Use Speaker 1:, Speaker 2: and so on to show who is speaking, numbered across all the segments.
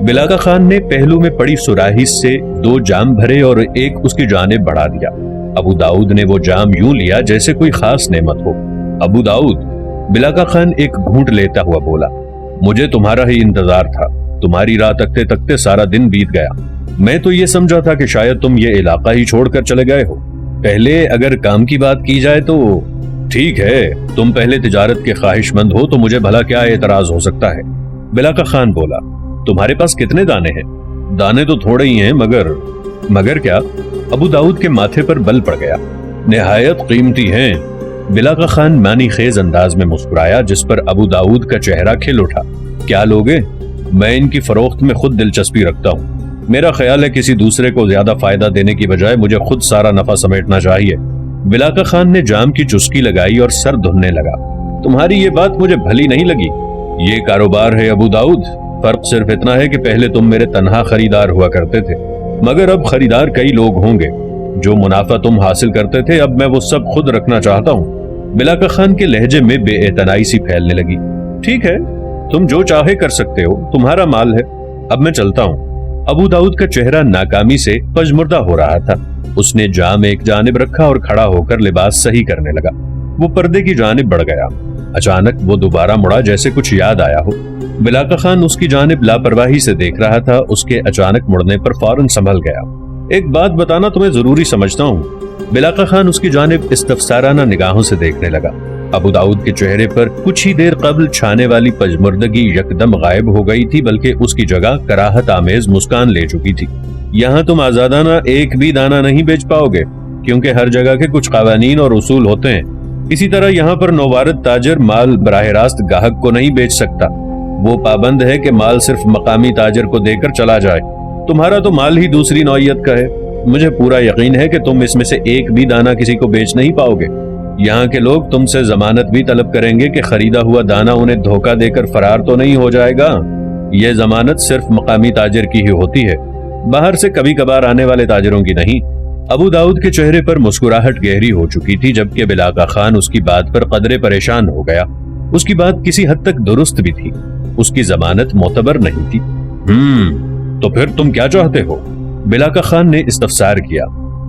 Speaker 1: بلاکا خان نے پہلو میں پڑی سراہی سے 2 جام بھرے اور ایک اس کی جانب بڑھا دیا۔ ابو داؤد نے وہ جام یوں لیا جیسے کوئی خاص نعمت ہو۔ ابو داؤد، بلاکا خان ایک گھونٹ لیتا ہوا بولا، مجھے تمہارا ہی انتظار تھا، تمہاری راہ تکتے تکتے سارا دن بیت گیا۔ میں تو یہ سمجھا تھا کہ شاید تم یہ علاقہ ہی چھوڑ کر چلے گئے ہو۔ پہلے اگر کام کی بات کی جائے تو ٹھیک ہے، تم پہلے تجارت کے خواہش مند ہو تو مجھے بھلا کیا اعتراض ہو سکتا ہے۔ بلاکا خان بولا، تمہارے پاس کتنے دانے ہیں؟ دانے تو تھوڑے ہی ہیں، مگر کیا؟ ابو داؤد کے ماتھے پر بل پڑ گیا۔ نہایت قیمتی ہیں۔ بلاکا خان معنی خیز انداز میں مسکرایا، جس پر ابو داؤد کا چہرہ کھل اٹھا۔ کیا لوگے؟ میں ان کی فروخت میں خود دلچسپی رکھتا ہوں۔ میرا خیال ہے کسی دوسرے کو زیادہ فائدہ دینے کی بجائے مجھے خود سارا نفع سمیٹنا چاہیے۔ بلاکا خان نے جام کی چسکی لگائی اور سر دھننے لگا۔ تمہاری یہ بات مجھے بھلی نہیں لگی۔ یہ کاروبار ہے ابو داؤد، فرق صرف اتنا ہے کہ پہلے تم میرے تنہا خریدار ہوا کرتے تھے، مگر اب خریدار کئی لوگ ہوں گے۔ جو منافع تم حاصل کرتے تھے اب میں وہ سب خود رکھنا چاہتا ہوں۔ بلاکا خان کے لہجے میں بے اعتنائی سی پھیلنے لگی۔ ٹھیک ہے، تم جو چاہے کر سکتے ہو، تمہارا مال ہے، اب میں چلتا ہوں۔ ابو داؤد کا چہرہ ناکامی سے پژمردہ ہو رہا تھا۔ اس نے جام ایک جانب رکھا اور کھڑا ہو کر لباس صحیح کرنے لگا۔ وہ پردے کی جانب بڑھ گیا۔ اچانک وہ دوبارہ مڑا جیسے کچھ یاد آیا ہو۔ بلاکا خان اس کی جانب لاپرواہی سے دیکھ رہا تھا۔ اس کے اچانک مڑنے پر فوراً سنبھل گیا۔ ایک بات بتانا تمہیں ضروری سمجھتا ہوں۔ بلاکا خان اس کی جانب استفسارانہ نگاہوں سے دیکھنے لگا۔ ابو داؤد کے چہرے پر کچھ ہی دیر قبل چھانے والی پژمردگی یکدم غائب ہو گئی تھی، بلکہ اس کی جگہ کراہت آمیز مسکان لے چکی تھی۔ یہاں تم آزادانہ ایک بھی دانہ نہیں بیچ پاؤ گے، کیونکہ ہر جگہ کے کچھ قوانین اور اصول ہوتے ہیں۔ اسی طرح یہاں پر نووارد تاجر مال براہ راست گاہک کو نہیں بیچ سکتا۔ وہ پابند ہے کہ مال صرف مقامی تاجر کو دے کر چلا جائے۔ تمہارا تو مال ہی دوسری نوعیت کا ہے۔ مجھے پورا یقین ہے کہ تم اس میں سے ایک بھی دانہ کسی کو بیچ نہیں پاؤ گے۔ یہاں کے لوگ تم سے ضمانت بھی طلب کریں گے کہ خریدا ہوا دانہ انہیں دھوکہ دے کر فرار تو نہیں ہو جائے گا۔ یہ ضمانت صرف مقامی تاجر کی ہی ہوتی ہے، باہر سے کبھی کبھار آنے والے تاجروں کی نہیں۔ ابو داؤد کے چہرے پر مسکراہٹ گہری ہو چکی تھی، جبکہ بلاکا خان اس کی بات پر قدرے پریشان ہو گیا۔ اس کی بات کسی حد تک درست بھی تھی، اس کی ضمانت معتبر نہیں تھی۔ تو پھر تم کیا چاہتے ہو؟ بلاکا خان نے استفسار کیا۔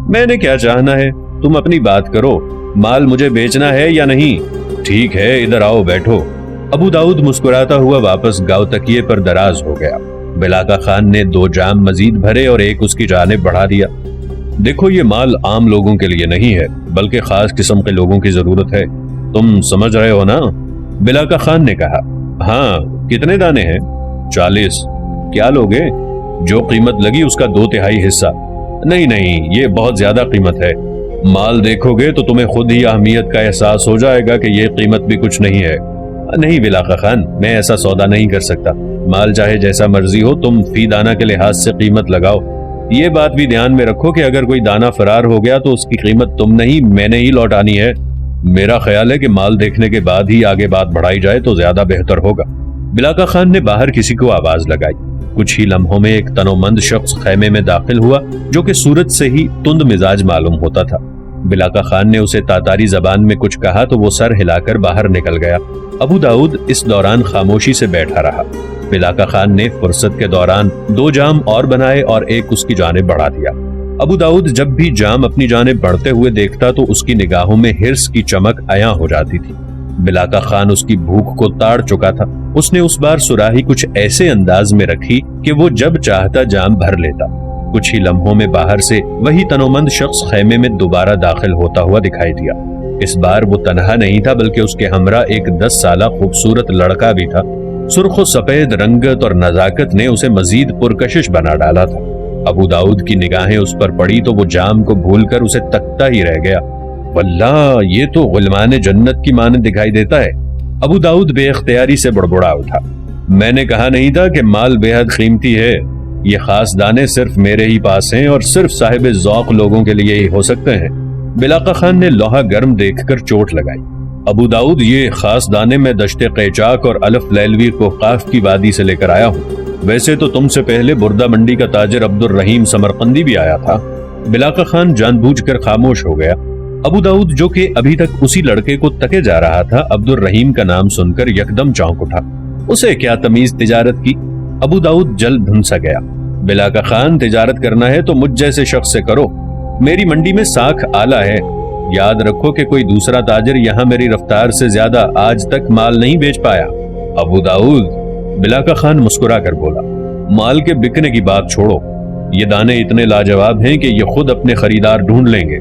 Speaker 1: میں نے کیا چاہنا ہے، تم اپنی بات کرو۔ مال مجھے بیچنا ہے یا نہیں؟ ٹھیک ہے، ادھر آؤ، بیٹھو۔ ابو داؤد مسکراتا ہوا واپس گاؤ تکیے پر دراز ہو گیا۔ بلاکا خان نے 2 جام مزید بھرے اور ایک اس کی جانب بڑھا دیا۔ دیکھو، یہ مال عام لوگوں کے لیے نہیں ہے، بلکہ خاص قسم کے لوگوں کی ضرورت ہے۔ تم سمجھ رہے ہو نا؟ بلاکا خان نے کہا۔ ہاں، کتنے دانے ہیں؟ 40۔ کیا لوگے؟ جو قیمت لگی اس کا 2/3 حصہ۔ نہیں، یہ بہت زیادہ قیمت ہے۔ مال دیکھو گے تو تمہیں خود ہی اہمیت کا احساس ہو جائے گا کہ یہ قیمت بھی کچھ نہیں ہے۔ نہیں بلاکا خان، میں ایسا سودا نہیں کر سکتا۔ مال چاہے جیسا مرضی ہو، تم فی دانہ کے لحاظ سے قیمت لگاؤ۔ یہ بات بھی دھیان میں رکھو کہ اگر کوئی دانہ فرار ہو گیا تو اس کی قیمت تم نہیں، میں نے ہی لوٹانی ہے۔ میرا خیال ہے کہ مال دیکھنے کے بعد ہی آگے بات بڑھائی جائے تو زیادہ بہتر ہوگا۔ بلاکا خان نے باہر کسی کو آواز لگائی۔ کچھ ہی لمحوں میں ایک تنومند شخص خیمے میں داخل ہوا، جو کہ صورت سے ہی تند مزاج معلوم ہوتا تھا۔ بلاکا خان نے اسے تاتاری زبان میں کچھ کہا تو وہ سر ہلا کر باہر نکل گیا۔ ابو داؤد اس دوران خاموشی سے بیٹھا رہا۔ بلاکا خان نے فرصت کے دوران 2 جام اور بنائے اور ایک اس کی جانب بڑھا دیا۔ ابو داؤد جب بھی جام اپنی جانب بڑھتے ہوئے دیکھتا تو اس کی نگاہوں میں ہرس کی چمک عیاں ہو جاتی تھی۔ بلاکا خان اس کی بھوک کو تاڑ چکا تھا۔ اس نے اس بار سراہی کچھ ایسے انداز میں رکھی کہ وہ جب چاہتا جام بھر لیتا۔ کچھ ہی لمحوں میں باہر سے وہی تنومند شخص خیمے میں دوبارہ داخل ہوتا ہوا دکھائی دیا۔ اس بار وہ تنہا نہیں تھا، بلکہ اس کے ہمراہ ایک 10 سالہ خوبصورت لڑکا بھی تھا۔ سرخ و سفید رنگت اور نزاکت نے اسے مزید پرکشش بنا ڈالا تھا۔ ابو داؤد کی نگاہیں اس پر پڑی تو وہ جام کو بھول کر اسے تکتا ہی رہ گیا۔ واللہ، یہ تو غلمان جنت کی مانند دکھائی دیتا ہے۔ ابو داؤد بے اختیاری سے بڑبڑا اٹھا۔ میں نے کہا نہیں تھا کہ مال بے حد قیمتی ہے؟ یہ خاص دانے صرف میرے ہی پاس ہیں اور صرف صاحب ذوق لوگوں کے لیے ہی ہو سکتے ہیں۔ بلاکا خان نے لوہا گرم دیکھ کر چوٹ لگائی۔ ابو داؤد، یہ خاص دانے میں دشت قیچاک اور الف لیلوی کو قاف کی وادی سے لے کر آیا ہوں۔ ویسے تو تم سے پہلے بردہ منڈی کا تاجر عبد الرحیم سمرقندی بھی آیا تھا۔ بلاکا خان جان بوجھ کر خاموش ہو گیا۔ ابو داؤد، جو کہ ابھی تک اسی لڑکے کو تکے جا رہا تھا، عبد الرحیم کا نام سن کر یکدم چونک اٹھا۔ اسے کیا تمیز تجارت کی؟ ابو داؤد جلد دھنسا گیا۔ بلاکا خان، تجارت کرنا ہے تو مجھ جیسے شخص سے کرو، میری منڈی میں ساکھ آلہ ہے، یاد رکھو کہ کوئی دوسرا تاجر یہاں میری رفتار سے زیادہ آج تک مال نہیں بیچ پایا۔ ابو داؤد، بلاکا خان مسکرا کر بولا، مال کے بکنے کی بات چھوڑو، یہ دانے اتنے لاجواب ہیں کہ یہ خود اپنے خریدار ڈھونڈ لیں گے،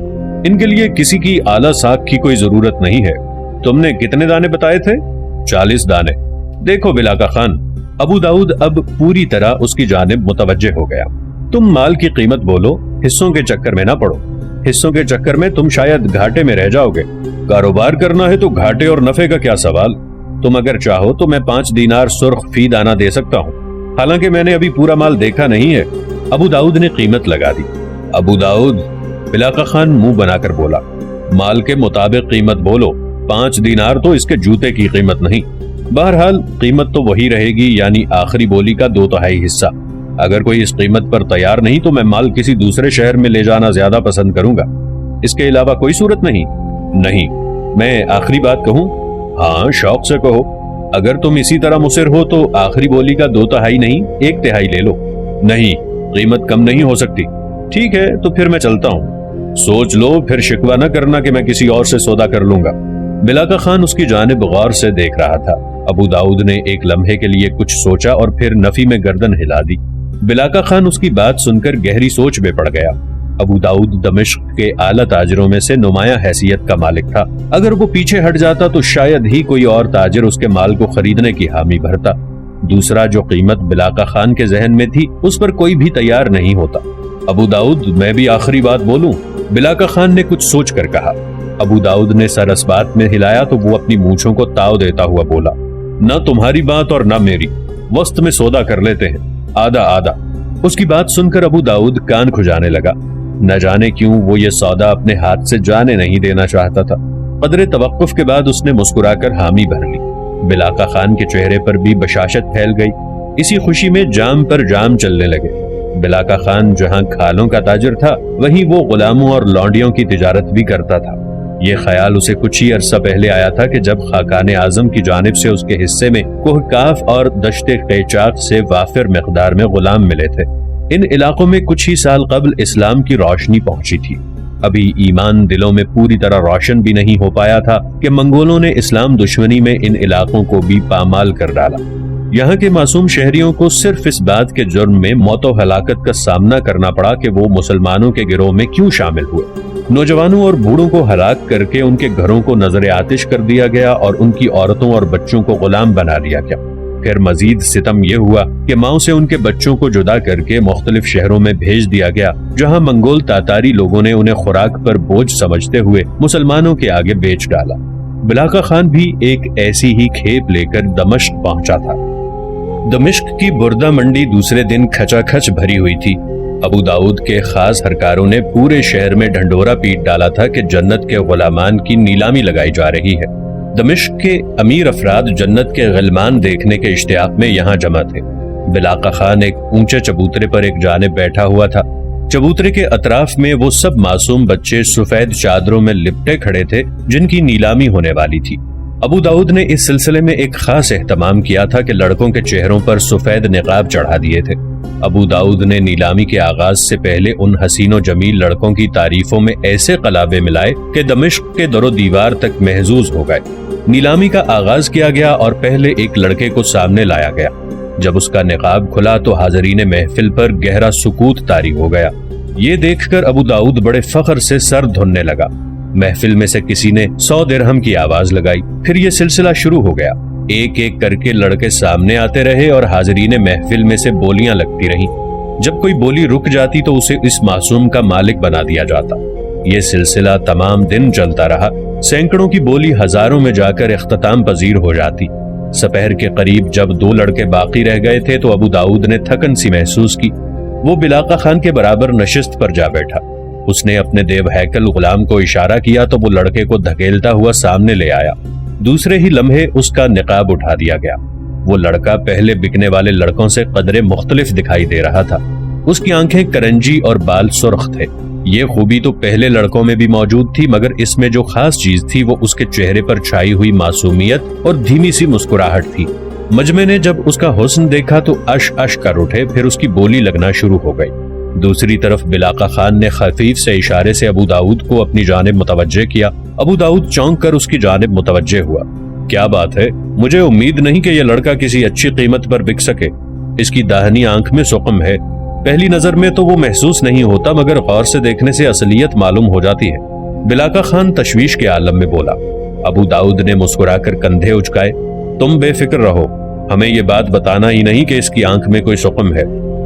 Speaker 1: ان کے لیے کسی کی اعلیٰ ساکھ کی کوئی ضرورت نہیں ہے۔ تم نے کتنے دانے بتائے تھے؟ 40 دانے۔ دیکھو بلاکا خان، ابو داؤد اب پوری طرح اس کی جانب متوجہ ہو گیا، تم مال کی قیمت بولو، حصوں کے چکر میں نہ پڑو، حصوں کے چکر میں تم شاید گھاٹے میں رہ جاؤ گے، کاروبار کرنا ہے تو گھاٹے اور نفع کا کیا سوال، تم اگر چاہو تو میں 5 دینار سرخ فی دانہ دے سکتا ہوں، حالانکہ میں نے ابھی پورا مال دیکھا نہیں ہے۔ ابو داؤد نے قیمت لگا دی۔ ابو داؤد، بلاکا خان منہ بنا کر بولا، مال کے مطابق قیمت بولو، 5 دینار تو اس کے جوتے کی قیمت نہیں، بہرحال قیمت تو وہی رہے گی، یعنی آخری بولی کا 2/3 حصہ۔ اگر کوئی اس قیمت پر تیار نہیں تو میں مال کسی دوسرے شہر میں لے جانا زیادہ پسند کروں گا، اس کے علاوہ کوئی صورت نہیں۔ نہیں، میں آخری بات کہوں؟ ہاں، شوق سے کہو، اگر تم اسی طرح مصر ہو تو آخری بولی کا 2/3 نہیں، 1/3 لے لو۔ نہیں، قیمت کم نہیں ہو سکتی۔ ٹھیک ہے، تو پھر میں چلتا ہوں، سوچ لو، پھر شکوہ نہ کرنا کہ میں کسی اور سے سودا کر لوں گا۔ بلاکا خان اس کی جانب غور سے دیکھ رہا تھا۔ ابو داؤد نے ایک لمحے کے لیے کچھ سوچا اور پھر نفی میں گردن ہلا دی۔ بلاکا خان اس کی بات سن کر گہری سوچ میں پڑ گیا۔ ابو داؤد دمشق کے اعلیٰ تاجروں میں سے نمایاں حیثیت کا مالک تھا، اگر وہ پیچھے ہٹ جاتا تو شاید ہی کوئی اور تاجر اس کے مال کو خریدنے کی حامی بھرتا۔ دوسرا، جو قیمت بلاکا خان کے ذہن میں تھی اس پر کوئی بھی تیار نہیں ہوتا۔ ابو داؤد، میں بھی آخری بات بولوں؟ بلاکا خان نے کچھ سوچ کر کہا۔ ابو داؤد نے سر اس بات میں ہلایا تو وہ اپنی مونچھوں کو تاؤ دیتا ہوا بولا، نہ تمہاری بات اور نہ میری، وسط میں سودا کر لیتے ہیں، آدھا آدھا۔ اس کی بات سن کر ابو داؤد کان کھجانے لگا، نہ جانے کیوں وہ یہ سودا اپنے ہاتھ سے جانے نہیں دینا چاہتا تھا۔ قدرے توقف کے بعد اس نے مسکرا کر حامی بھر لی۔ بلاکا خان کے چہرے پر بھی بشاشت پھیل گئی۔ اسی خوشی میں جام پر جام چلنے لگے۔ بلاکا خان جہاں کھالوں کا تاجر تھا وہیں وہ غلاموں اور لونڈیوں کی تجارت بھی کرتا تھا۔ یہ خیال اسے کچھ ہی عرصہ پہلے آیا تھا کہ جب خاقان اعظم کی جانب سے اس کے حصے میں کوہ کاف اور دشت قیچاق سے وافر مقدار میں غلام ملے تھے۔ ان علاقوں میں کچھ ہی سال قبل اسلام کی روشنی پہنچی تھی۔ ابھی ایمان دلوں میں پوری طرح روشن بھی نہیں ہو پایا تھا کہ منگولوں نے اسلام دشمنی میں ان علاقوں کو بھی پامال کر ڈالا۔ یہاں کے معصوم شہریوں کو صرف اس بات کے جرم میں موت و ہلاکت کا سامنا کرنا پڑا کہ وہ مسلمانوں کے گروہ میں کیوں شامل ہوئے۔ نوجوانوں اور بوڑھوں کو ہلاک کر کے ان کے گھروں کو نظر آتش کر دیا گیا اور ان کی عورتوں اور بچوں کو غلام بنا لیا گیا۔ پھر مزید ستم یہ ہوا کہ ماؤں سے ان کے بچوں کو جدا کر کے مختلف شہروں میں بھیج دیا گیا، جہاں منگول تاتاری لوگوں نے انہیں خوراک پر بوجھ سمجھتے ہوئے مسلمانوں کے آگے بیچ ڈالا۔ بلاکا خان بھی ایک ایسی ہی کھیپ لے کر دمشق پہنچا تھا۔ دمشق کی بردہ منڈی دوسرے دن کھچا کھچ بھری ہوئی تھی۔ ابو داؤد کے خاص ہرکاروں نے پورے شہر میں ڈھنڈورا پیٹ ڈالا تھا کہ جنت کے غلامان کی نیلامی لگائی جا رہی ہے۔ دمشق کے امیر افراد جنت کے غلمان دیکھنے کے اشتیاق میں یہاں جمع تھے۔ بلاکا خان ایک اونچے چبوترے پر ایک جانب بیٹھا ہوا تھا۔ چبوترے کے اطراف میں وہ سب معصوم بچے سفید چادروں میں لپٹے کھڑے تھے جن کی نیلامی ہونے والی تھی۔ ابو داؤد نے اس سلسلے میں ایک خاص اہتمام کیا تھا کہ لڑکوں کے چہروں پر سفید نقاب چڑھا دیے تھے۔ ابو داؤد نے نیلامی کے آغاز سے پہلے ان حسین و جمیل لڑکوں کی تعریفوں میں ایسے قلابے ملائے کہ دمشق کے در و دیوار تک محظوظ ہو گئے۔ نیلامی کا آغاز کیا گیا اور پہلے ایک لڑکے کو سامنے لایا گیا۔ جب اس کا نقاب کھلا تو حاضرین محفل پر گہرا سکوت طاری ہو گیا۔ یہ دیکھ کر ابو داؤد بڑے فخر سے سر دھننے لگا۔ محفل میں سے کسی نے 100 درہم کی آواز لگائی۔ پھر یہ سلسلہ شروع ہو گیا۔ ایک ایک کر کے لڑکے سامنے آتے رہے اور حاضرین محفل میں سے بولیاں لگتی رہیں۔ جب کوئی بولی رک جاتی تو اسے اس معصوم کا مالک بنا دیا جاتا۔ یہ سلسلہ تمام دن چلتا رہا۔ سینکڑوں کی بولی ہزاروں میں جا کر اختتام پذیر ہو جاتی۔ سپہر کے قریب جب 2 لڑکے باقی رہ گئے تھے تو ابو داؤد نے تھکن سی محسوس کی۔ وہ بلاکا خان کے برابر نشست پر جا بیٹھا۔ اس نے اپنے دیو ہیکل غلام کو اشارہ کیا تو وہ لڑکے کو دھکیلتا ہوا سامنے لے آیا۔ دوسرے ہی لمحے اس کا نقاب اٹھا دیا گیا۔ وہ لڑکا پہلے بکنے والے لڑکوں سے قدرے مختلف دکھائی دے رہا تھا۔ اس کی آنکھیں کرنجی اور بال سرخ تھے۔ یہ خوبی تو پہلے لڑکوں میں بھی موجود تھی، مگر اس میں جو خاص چیز تھی وہ اس کے چہرے پر چھائی ہوئی معصومیت اور دھیمی سی مسکراہٹ تھی۔ مجمع نے جب اس کا حسن دیکھا تو اش اش کر اٹھے، پھر اس کی بولی لگنا شروع ہو گئی۔ دوسری طرف بلاقہ خان نے خفیف سے اشارے سے ابو داؤد کو اپنی جانب متوجہ کیا۔ ابو داؤد چونک کر اس کی جانب متوجہ ہوا۔ کیا بات ہے، مجھے امید نہیں کہ یہ لڑکا کسی اچھی قیمت پر بک سکے۔ اس کی داہنی آنکھ میں سقم ہے، پہلی نظر میں تو وہ محسوس نہیں ہوتا مگر غور سے دیکھنے سے اصلیت معلوم ہو جاتی ہے۔ بلاقہ خان تشویش کے عالم میں بولا۔ ابو داؤد نے مسکرا کر کندھے اچکائے۔ تم بے فکر رہو، ہمیں یہ بات بتانا ہی نہیں کہ اس کی آنکھ میں کوئی سقم ہے،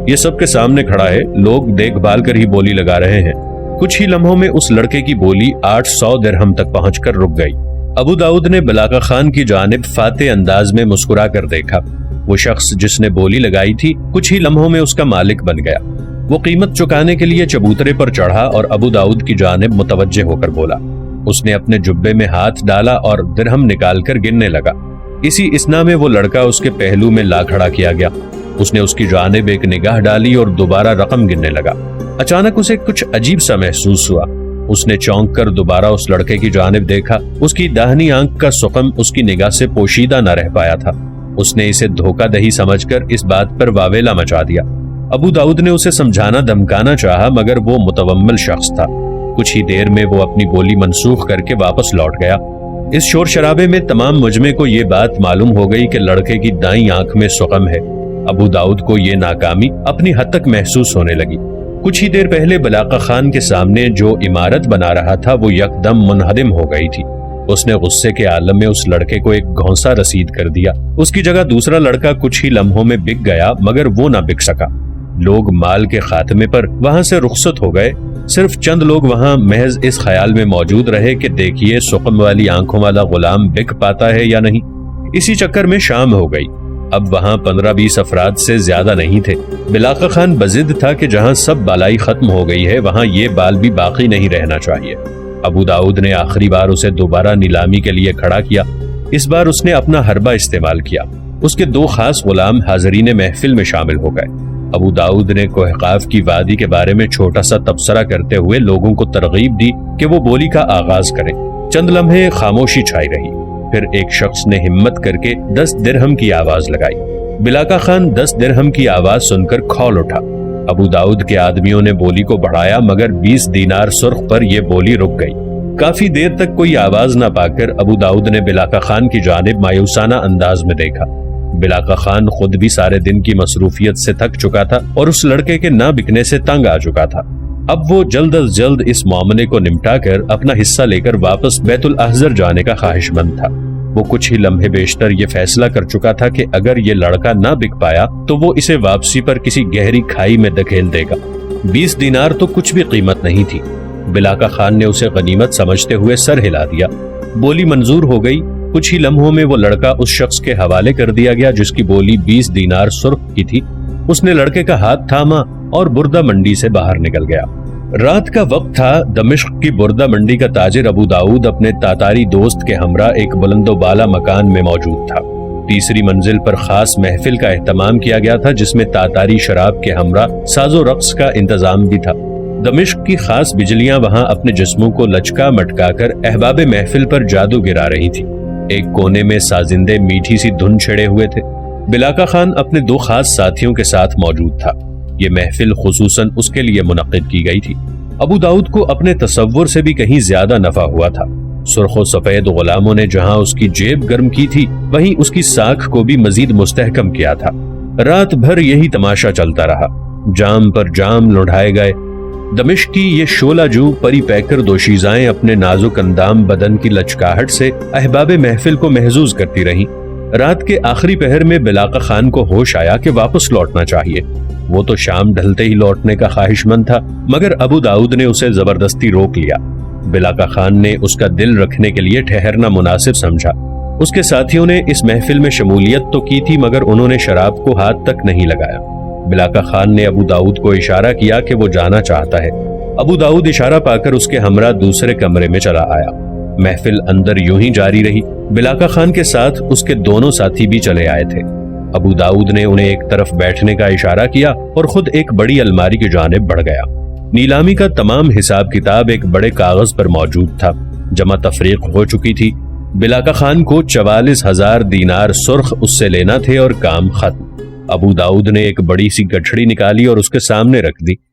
Speaker 1: یہ سب کے سامنے کھڑا ہے، لوگ دیکھ بھال کر ہی بولی لگا رہے ہیں۔ کچھ ہی لمحوں میں اس لڑکے کی بولی 800 درہم تک پہنچ کر رک گئی۔ ابو داؤد نے بلاقہ خان کی جانب فاتح انداز میں مسکرا کر دیکھا۔ وہ شخص جس نے بولی لگائی تھی کچھ ہی لمحوں میں اس کا مالک بن گیا۔ وہ قیمت چکانے کے لیے چبوترے پر چڑھا اور ابو داؤد کی جانب متوجہ ہو کر بولا۔ اس نے اپنے جبے میں ہاتھ ڈالا اور درہم نکال کر گننے لگا۔ اسی اسنا میں وہ لڑکا اس کے پہلو میں لا کھڑا کیا گیا۔ اس نے اس کی جانب ایک نگاہ ڈالی اور دوبارہ رقم گننے لگا۔ اچانک اسے کچھ عجیب سا محسوس ہوا۔ اس نے چونک کر دوبارہ اس لڑکے کی جانب دیکھا۔ اس کی داہنی آنکھ کا سقم اس کی نگاہ سے پوشیدہ نہ رہ پایا تھا۔ اس نے اسے دھوکہ دہی سمجھ کر اس بات پر واویلا مچا دیا۔ ابو داؤد نے اسے سمجھانا دھمکانا چاہا مگر وہ متومل شخص تھا۔ کچھ ہی دیر میں وہ اپنی بولی منسوخ کر کے واپس لوٹ گیا۔ اس شور شرابے میں تمام مجمع کو یہ بات معلوم ہو گئی کہ لڑکے کی دائیں آنکھ میں سقم ہے۔ ابو داؤد کو یہ ناکامی اپنی حد تک محسوس ہونے لگی۔ کچھ ہی دیر پہلے بلاقہ خان کے سامنے جو عمارت بنا رہا تھا وہ یکدم منہدم ہو گئی تھی۔ اس نے غصے کے عالم میں اس لڑکے کو ایک گھونسا رسید کر دیا۔ اس کی جگہ دوسرا لڑکا کچھ ہی لمحوں میں بک گیا مگر وہ نہ بک سکا۔ لوگ مال کے خاتمے پر وہاں سے رخصت ہو گئے۔ صرف چند لوگ وہاں محض اس خیال میں موجود رہے کہ دیکھیے سقم والی آنکھوں والا غلام بک پاتا ہے یا نہیں۔ اسی چکر میں شام ہو گئی۔ اب وہاں 15-20 افراد سے زیادہ نہیں تھے۔ بلاقہ خان بضد تھا کہ جہاں سب بالائی ختم ہو گئی ہے وہاں یہ بال بھی باقی نہیں رہنا چاہیے۔ ابو داؤد نے آخری بار اسے دوبارہ نیلامی کے لیے کھڑا کیا۔ اس بار اس نے اپنا حربہ استعمال کیا۔ اس کے 2 خاص غلام حاضرین محفل میں شامل ہو گئے۔ ابو داؤد نے کوہقاف کی وادی کے بارے میں چھوٹا سا تبصرہ کرتے ہوئے لوگوں کو ترغیب دی کہ وہ بولی کا آغاز کریں۔ چند لمحے خاموشی چھائی رہی، پھر ایک شخص نے ہمت کر کے 10 درہم کی آواز لگائی۔ بلاقہ خان 10 درہم کی آواز سن کر کھول اٹھا۔ ابو داؤد کے آدمیوں نے بولی کو بڑھایا مگر 20 دینار سرخ پر یہ بولی رک گئی۔ کافی دیر تک کوئی آواز نہ پا کر ابو داؤد نے بلاقہ خان کی جانب مایوسانہ انداز میں دیکھا۔ بلاقہ خان خود بھی سارے دن کی مصروفیت سے تھک چکا تھا اور اس لڑکے کے نہ بکنے سے تنگ آ چکا تھا۔ اب وہ جلد از جلد اس معاملے کو نمٹا کر اپنا حصہ لے کر واپس بیت الاحزر جانے کا خواہش مند تھا۔ وہ کچھ ہی لمحے بیشتر یہ فیصلہ کر چکا تھا کہ اگر یہ لڑکا نہ بک پایا تو وہ اسے واپسی پر کسی گہری کھائی میں دھکیل دے گا۔ 20 دینار تو کچھ بھی قیمت نہیں تھی۔ بلاقہ خان نے اسے غنیمت سمجھتے ہوئے سر ہلا دیا۔ بولی منظور ہو گئی۔ کچھ ہی لمحوں میں وہ لڑکا اس شخص کے حوالے کر دیا گیا جس کی بولی 20 دینار سرخ کی تھی۔ اس نے لڑکے کا ہاتھ تھاما اور بردہ منڈی سے باہر نکل گیا۔ رات کا وقت تھا۔ دمشق کی بردہ منڈی کا تاجر ابو داؤد اپنے تاتاری دوست کے ہمراہ ایک بلند و بالا مکان میں موجود تھا۔ تیسری منزل پر خاص محفل کا اہتمام کیا گیا تھا جس میں تاتاری شراب کے ہمراہ ساز و رقص کا انتظام بھی تھا۔ دمشق کی خاص بجلیاں وہاں اپنے جسموں کو لچکا مٹکا کر احباب محفل پر جادو گرا رہی تھی۔ ایک کونے میں سازندے میٹھی سی دھن چھڑے ہوئے تھے۔ بلاقہ خان اپنے 2 خاص ساتھیوں کے ساتھ موجود تھا۔ یہ محفل خصوصاً اس کے لیے منعقد کی گئی تھی۔ ابو داؤد کو اپنے تصور سے بھی کہیں زیادہ نفع ہوا تھا۔ سرخ و سفید غلاموں نے جہاں اس کی جیب گرم کی تھی وہیں اس کی ساکھ کو بھی مزید مستحکم کیا تھا۔ رات بھر یہی تماشا چلتا رہا۔ جام پر جام لڑھائے گئے۔ دمشق کی یہ شعلہ جو پری پیکر دوشیزائیں اپنے نازک اندام بدن کی لچکاہٹ سے احباب محفل کو محظوظ کرتی رہیں۔ رات کے آخری پہر میں بلاقہ خان کو ہوش آیا کہ واپس لوٹنا چاہیے۔ وہ تو شام ڈھلتے ہی لوٹنے کا خواہش مند تھا مگر ابو داؤد نے اسے زبردستی روک لیا۔ بلاقہ خان نے اس کا دل رکھنے کے لیے ٹھہرنا مناسب سمجھا۔ اس کے ساتھیوں نے اس محفل میں شمولیت تو کی تھی مگر انہوں نے شراب کو ہاتھ تک نہیں لگایا۔ بلاقہ خان نے ابو داؤد کو اشارہ کیا کہ وہ جانا چاہتا ہے۔ ابو داؤد اشارہ پا کر اس کے ہمراہ دوسرے کمرے میں چلا آیا۔ محفل اندر یوں ہی جاری رہی۔ بلاقہ خان کے ساتھ اس کے دونوں ساتھی بھی چلے آئے تھے۔ ابو داؤد نے انہیں ایک طرف بیٹھنے کا اشارہ کیا اور خود ایک بڑی الماری کی جانب بڑھ گیا۔ نیلامی کا تمام حساب کتاب ایک بڑے کاغذ پر موجود تھا۔ جمع تفریق ہو چکی تھی۔ بلاکا خان کو 44,000 دینار سرخ اس سے لینا تھے اور کام ختم۔ ابو داؤد نے ایک بڑی سی گٹھڑی نکالی اور اس کے سامنے رکھ دی۔